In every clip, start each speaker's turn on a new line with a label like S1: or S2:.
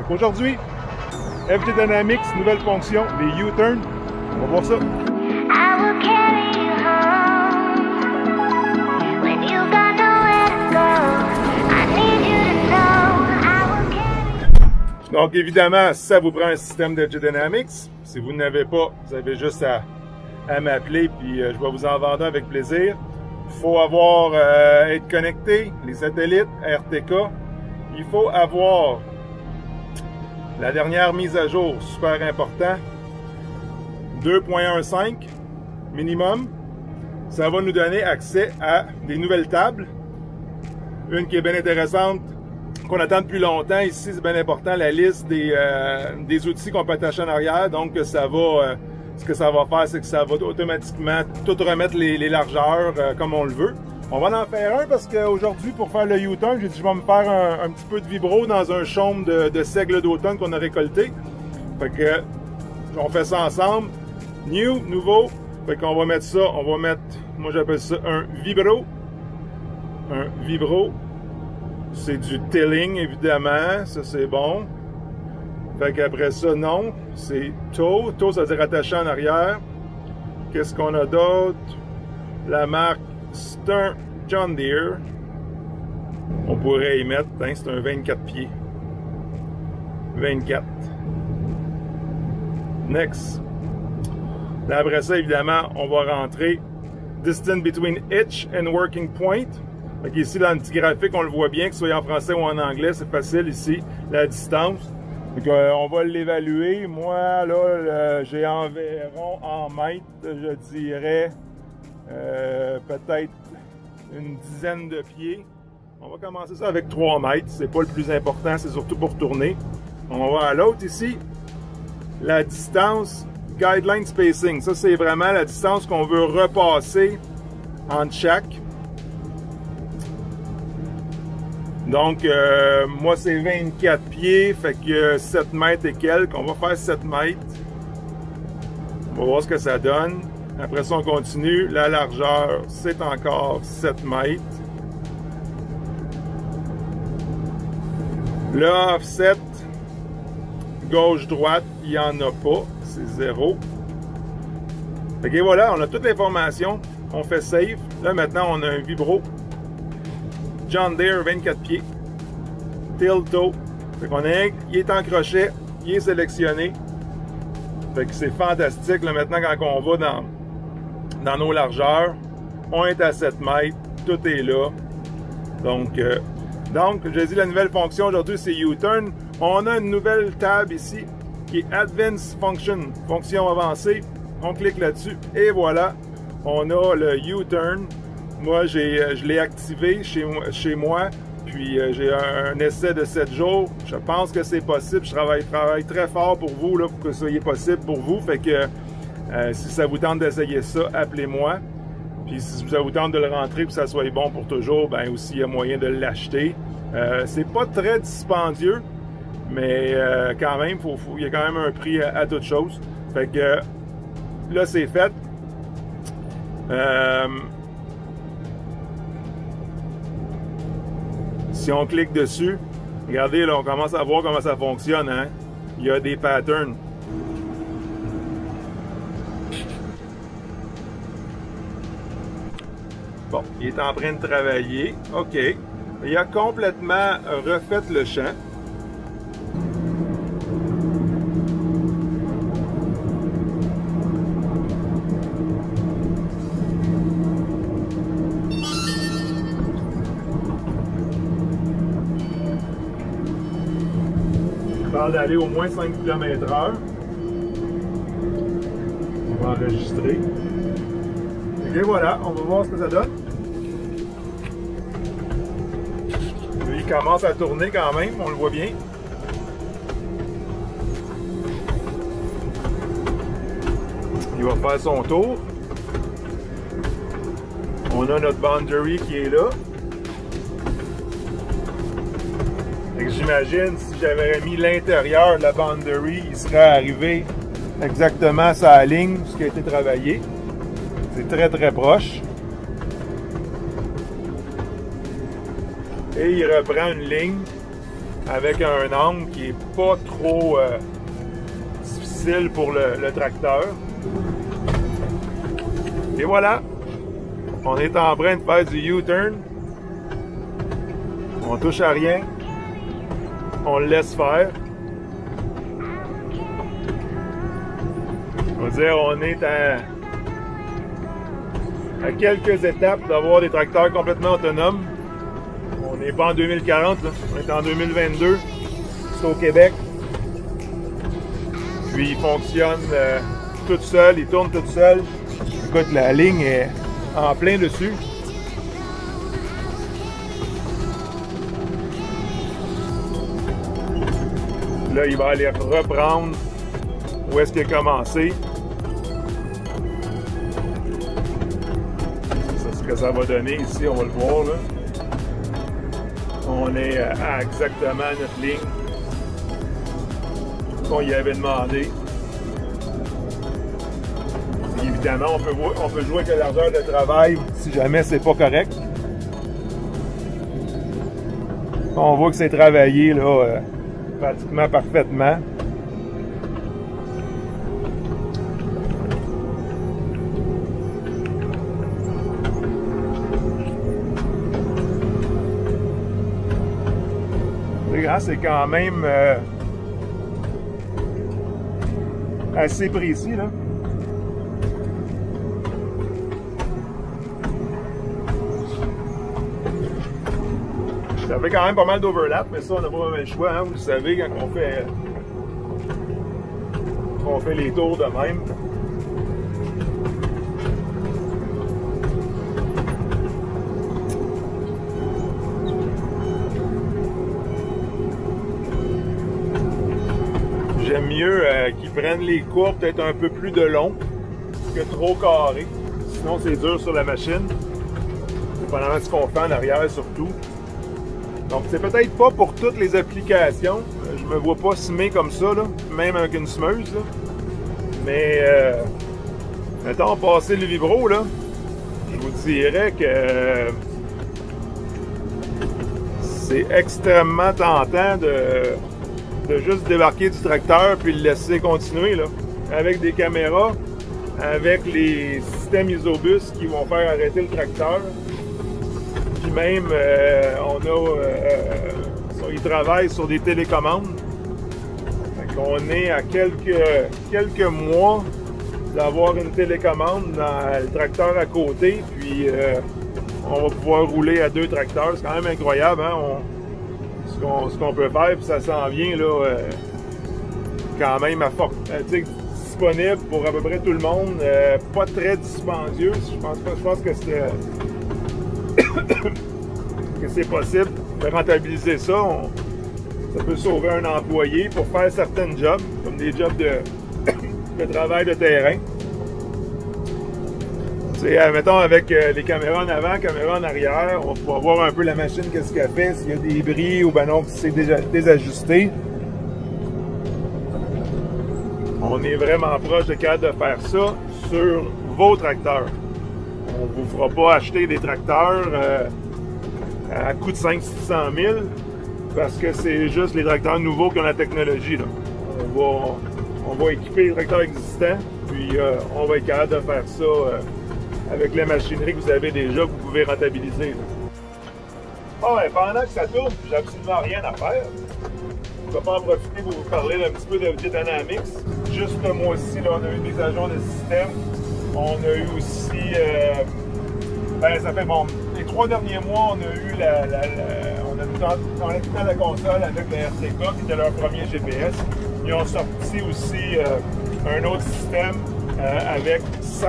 S1: Donc aujourd'hui, FJ Dynamics, nouvelle fonction, les U-turn. On va voir ça. Donc évidemment, ça vous prend un système de FJ Dynamics. Si vous n'avez pas, vous avez juste à m'appeler puis je vais vous en vendre avec plaisir. Il faut avoir être connecté, les satellites, RTK. Il faut avoir la dernière mise à jour, super important, 2.15 minimum. Ça va nous donner accès à des nouvelles tables. Une qui est bien intéressante, qu'on attend depuis longtemps. Ici, c'est bien important, la liste des outils qu'on peut attacher en arrière. Donc, ça va, ce que ça va faire, c'est que ça va automatiquement tout remettre les largeurs comme on le veut. On va en faire un parce qu'aujourd'hui, pour faire le U-turn, j'ai dit je vais me faire un petit peu de vibro dans un chaume de seigle d'automne qu'on a récolté. Fait que, on fait ça ensemble. Nouveau. Fait qu'on va mettre ça, on va mettre, moi j'appelle ça un vibro. Un vibro. C'est du tilling, évidemment. Ça, c'est bon. Fait qu'après ça, non. C'est toe. Toe, ça veut dire attaché en arrière. Qu'est-ce qu'on a d'autre? La marque Stern John Deere. On pourrait y mettre, hein, c'est un 24 pieds. 24. Next. Là, après ça, évidemment, on va rentrer distance between hitch and working point. Donc ici, dans le petit graphique, on le voit bien, que ce soit en français ou en anglais, c'est facile ici, la distance. Donc, on va l'évaluer. Moi, là, j'ai environ en mètres, je dirais, peut-être une dizaine de pieds. On va commencer ça avec 3 mètres. C'est pas le plus important, c'est surtout pour tourner. On va voir à l'autre ici. La distance guideline spacing. Ça, c'est vraiment la distance qu'on veut repasser entre chaque. Donc, moi, c'est 24 pieds, fait que 7 mètres et quelques. On va faire 7 mètres. On va voir ce que ça donne. Après ça, on continue. La largeur, c'est encore 7 mètres. Le offset, gauche-droite, il n'y en a pas. C'est 0. Fait que voilà, on a toute l'information. On fait save. Là, maintenant, on a un vibro. John Deere 24 pieds. Tilt-toe. Fait qu'on est, il est en crochet, il est sélectionné. Fait que c'est fantastique. Là, maintenant, quand on va dans nos largeurs, on est à 7 mètres. Tout est là. Donc, j'ai dit la nouvelle fonction aujourd'hui, c'est U-turn. On a une nouvelle table ici qui est Advanced Function, fonction avancée. On clique là-dessus et voilà, on a le U-turn. Moi, je l'ai activé chez moi, puis j'ai un essai de 7 jours. Je pense que c'est possible. Je travaille très fort pour vous, là, pour que ce soit possible pour vous. Fait que si ça vous tente d'essayer ça, appelez-moi. Puis si ça vous tente de le rentrer pour que ça soit bon pour toujours, ben aussi il y a moyen de l'acheter. C'est pas très dispendieux, mais quand même, il y a quand même un prix à toute chose. Fait que là, c'est fait. Si on clique dessus, regardez, là, on commence à voir comment ça fonctionne. Hein? Il y a des patterns. Bon, il est en train de travailler. OK. Il a complètement refait le champ. Il parle d'aller au moins 5 km/h. On va enregistrer. Et voilà, on va voir ce que ça donne. Lui, il commence à tourner quand même, on le voit bien. Il va faire son tour. On a notre boundary qui est là. J'imagine si j'avais mis l'intérieur de la boundary, il serait arrivé exactement sur la ligne, ce qui a été travaillé. C'est très très proche. Et il reprend une ligne avec un angle qui est pas trop difficile pour le tracteur. Et voilà, on est en train de faire du U-turn. On touche à rien, on le laisse faire. On va dire, on est à quelques étapes d'avoir des tracteurs complètement autonomes. On n'est pas en 2040, là. On est en 2022. C'est au Québec. Puis il fonctionne tout seul, il tourne tout seul. Écoute, la ligne est en plein dessus. Là, il va aller reprendre où est-ce qu'il a commencé. C'est ce que ça va donner ici, on va le voir là. On est à exactement notre ligne qu'on y avait demandé. Et évidemment, on peut jouer avec la largeur de travail si jamais c'est pas correct. On voit que c'est travaillé là, pratiquement parfaitement. C'est quand même assez précis là. Ça fait quand même pas mal d'overlap, mais ça on n'a pas vraiment le choix, hein, vous le savez, quand on fait les tours de même. J'aime mieux qu'ils prennent les courbes peut-être un peu plus de long que trop carré. Sinon, c'est dur sur la machine. Dépendamment de ce qu'on fait en arrière, surtout. Donc, c'est peut-être pas pour toutes les applications. Je me vois pas semer comme ça, là, même avec une semeuse. Là. Mais, mettons, passer le vibro, là, je vous dirais que c'est extrêmement tentant de juste débarquer du tracteur puis le laisser continuer là, avec des caméras, avec les systèmes isobus qui vont faire arrêter le tracteur. Puis même, ils travaillent sur des télécommandes. On est à quelques mois d'avoir une télécommande dans le tracteur à côté, puis on va pouvoir rouler à 2 tracteurs. C'est quand même incroyable, hein? Ce qu'on peut faire, puis ça s'en vient là, quand même à fort, disponible pour à peu près tout le monde, pas très dispendieux. Je pense que c'est possible de rentabiliser ça. Ça peut sauver un employé pour faire certains jobs, comme des jobs de travail de terrain. Mettons avec les caméras en avant, caméras en arrière, on va pouvoir voir un peu la machine, qu'est-ce qu'elle fait, s'il y a des bris ou ben non, si c'est déjà désajusté. On est vraiment proche de capable de faire ça sur vos tracteurs. On ne vous fera pas acheter des tracteurs à coût de 500 000 à 600 000 parce que c'est juste les tracteurs nouveaux qui ont la technologie. Là. On va équiper les tracteurs existants, puis on va être capable de faire ça avec la machinerie que vous avez déjà, que vous pouvez rentabiliser. Bon, ben, pendant que ça tourne, j'ai absolument rien à faire. Je vais pas en profiter pour vous parler d'un petit peu de Dynamics. Juste ce mois-ci, on a eu des agents de système. On a eu aussi, ça fait bon, les 3 derniers mois, on a eu on a tout la console avec le RTK, qui était leur premier GPS. Ils ont sorti aussi un autre système avec 100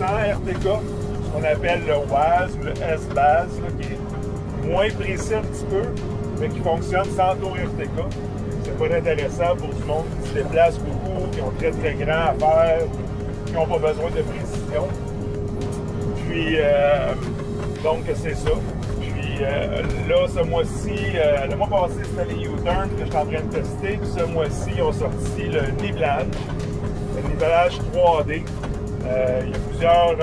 S1: RTK, ce qu'on appelle le WAS ou le S-BAS, qui est moins précis un petit peu, mais qui fonctionne sans tour RTK. C'est pas intéressant pour du monde qui se déplace beaucoup, qui ont très grand à faire, qui n'ont pas besoin de précision. Puis, donc c'est ça. Puis là, ce mois-ci, le mois passé, c'était les U-turns que j'étais en train de tester. Puis ce mois-ci, ils ont sorti le nivelage. Le nivelage 3D. Il y a plusieurs...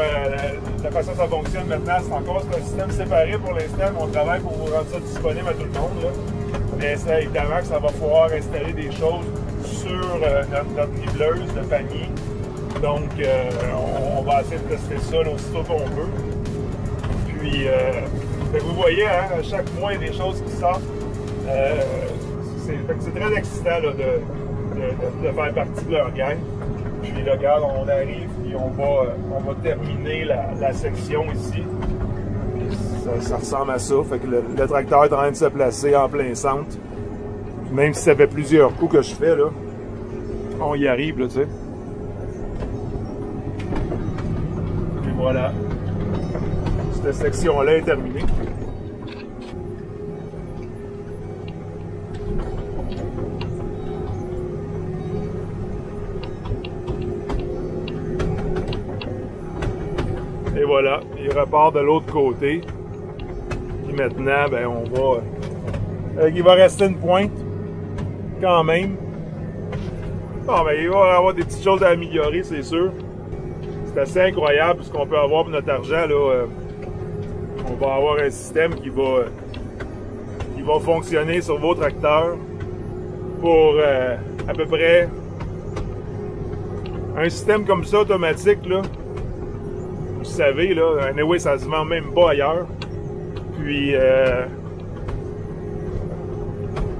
S1: la façon dont ça fonctionne maintenant, c'est encore un système séparé pour l'instant, mais on travaille pour vous rendre ça disponible à tout le monde. Là. Mais ça, évidemment que ça va pouvoir installer des choses sur notre niveleuse de panier. Donc, on va essayer de tester ça là, aussitôt qu'on peut. Puis, vous voyez, hein, chaque mois, il y a des choses qui sortent. C'est très excitant là, de faire partie de leur gang. Puis là, regarde, on arrive et on va terminer la section ici. Ça ressemble à ça. Fait que le tracteur est en train de se placer en plein centre. Même si ça fait plusieurs coups que je fais, là, on y arrive, là, tu sais. Et voilà. Cette section-là est terminée. Et voilà, il repart de l'autre côté. Puis maintenant, ben, on va... il va rester une pointe, quand même. Bon, ben, il va y avoir des petites choses à améliorer, c'est sûr. C'est assez incroyable ce qu'on peut avoir pour notre argent, là. On va avoir un système qui va fonctionner sur vos tracteurs pour à peu près un système comme ça, automatique, là. Vous savez, là, anyway, ça se vend même pas ailleurs. Puis,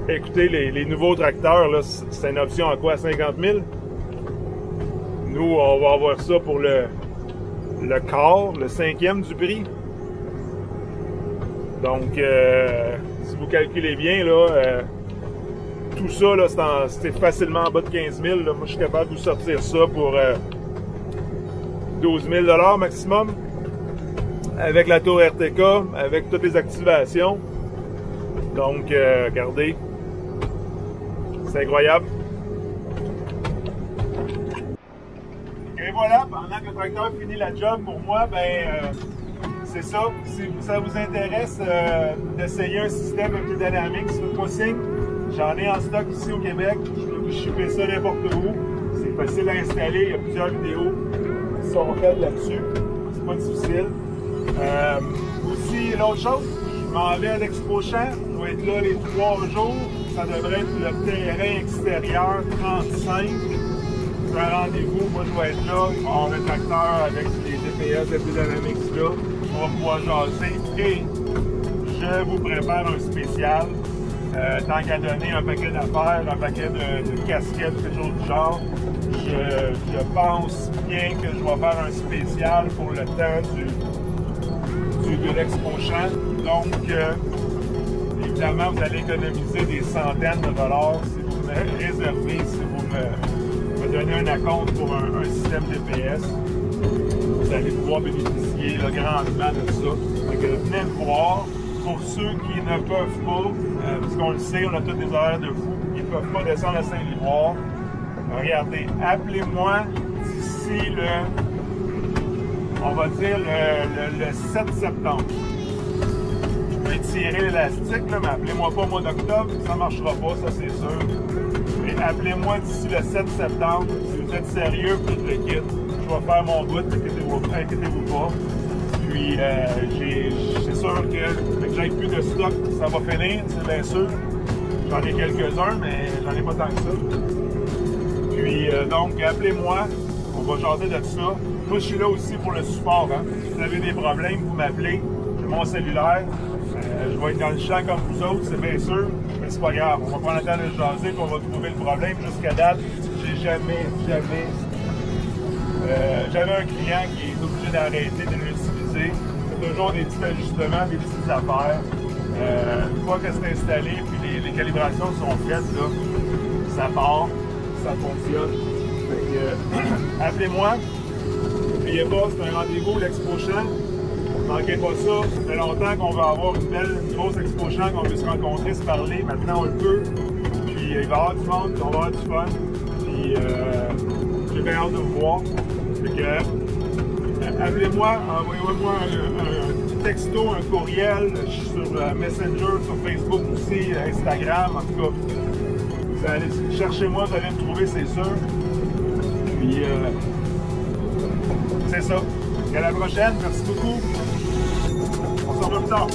S1: écoutez, les nouveaux tracteurs, là, c'est une option à quoi? 50 000? Nous, on va avoir ça pour le quart, le 5e du prix. Donc, si vous calculez bien, là, tout ça, là, c'est facilement en bas de 15 000. Là. Moi, je suis capable de vous sortir ça pour 12 000 $ maximum. Avec la tour RTK, avec toutes les activations. Donc, regardez. C'est incroyable. Et voilà, pendant que le tracteur finit la job, pour moi, ben, c'est ça. Si ça vous intéresse d'essayer un système Dynamics, faites-moi signe. J'en ai en stock ici au Québec. Je peux vous shipper ça n'importe où. C'est facile à installer. Il y a plusieurs vidéos qui sont faites là-dessus. C'est pas difficile. Aussi, l'autre chose, je m'en vais à l'Expo Champ. Je vais être là les 3 jours. Ça devrait être le terrain extérieur 35. C'est un rendez-vous. Moi, je vais être là. On va avoir un tracteur avec les DPS de Dynamics là. On va pouvoir jaser. Et je vous prépare un spécial. Tant qu'à donner un paquet d'affaires, un paquet de casquettes, quelque chose du genre. Je pense bien que je vais faire un spécial pour le temps de l'Expo Champ. Donc, évidemment, vous allez économiser des centaines de dollars si vous me réservez, si vous me donnez un acompte pour un système DPS. Vous allez pouvoir bénéficier là, grandement de ça. Donc, venez me voir. Pour ceux qui ne peuvent pas, parce qu'on le sait, on a tous des horaires de fou, ils ne peuvent pas descendre à Saint-Livoire. Regardez, appelez-moi d'ici on va dire le 7 septembre. Je vais tirer l'élastique, mais appelez-moi pas au mois d'octobre, ça ne marchera pas, ça c'est sûr. Mais appelez-moi d'ici le 7 septembre, si vous êtes sérieux, puis je le quitte. Je vais faire mon bout, inquiétez-vous pas. Puis, c'est sûr que j'ai plus de stock, ça va finir, c'est bien sûr. J'en ai quelques-uns, mais j'en ai pas tant que ça. Puis, donc, appelez-moi, on va jaser de ça. Moi, je suis là aussi pour le support. Hein. Si vous avez des problèmes, vous m'appelez. J'ai mon cellulaire. Je vais être dans le champ comme vous autres, c'est bien sûr. Mais c'est pas grave, on va prendre le temps de jaser et on va trouver le problème. Jusqu'à date, j'ai jamais un client qui est obligé d'arrêter de l'utiliser. C'est toujours des petits ajustements, des petites affaires. Une fois que c'est installé, puis les calibrations sont faites, là, ça part, ça fonctionne. Appelez-moi. N'oubliez pas, c'est un rendez-vous, l'Expo Champ. Ne manquez pas ça. Ça fait longtemps qu'on va avoir une grosse Expo Champ, qu'on veut se rencontrer, se parler. Maintenant, on le peut. Puis il va y avoir du monde, on va avoir du fun. Puis j'ai bien hâte de vous voir. Appelez-moi, envoyez-moi un texto, un courriel. Je suis sur Messenger, sur Facebook aussi, Instagram, en tout cas. Vous allez chercher-moi, vous allez me trouver, c'est sûr. Puis c'est ça. Et à la prochaine, merci beaucoup. On se revoit plus tard.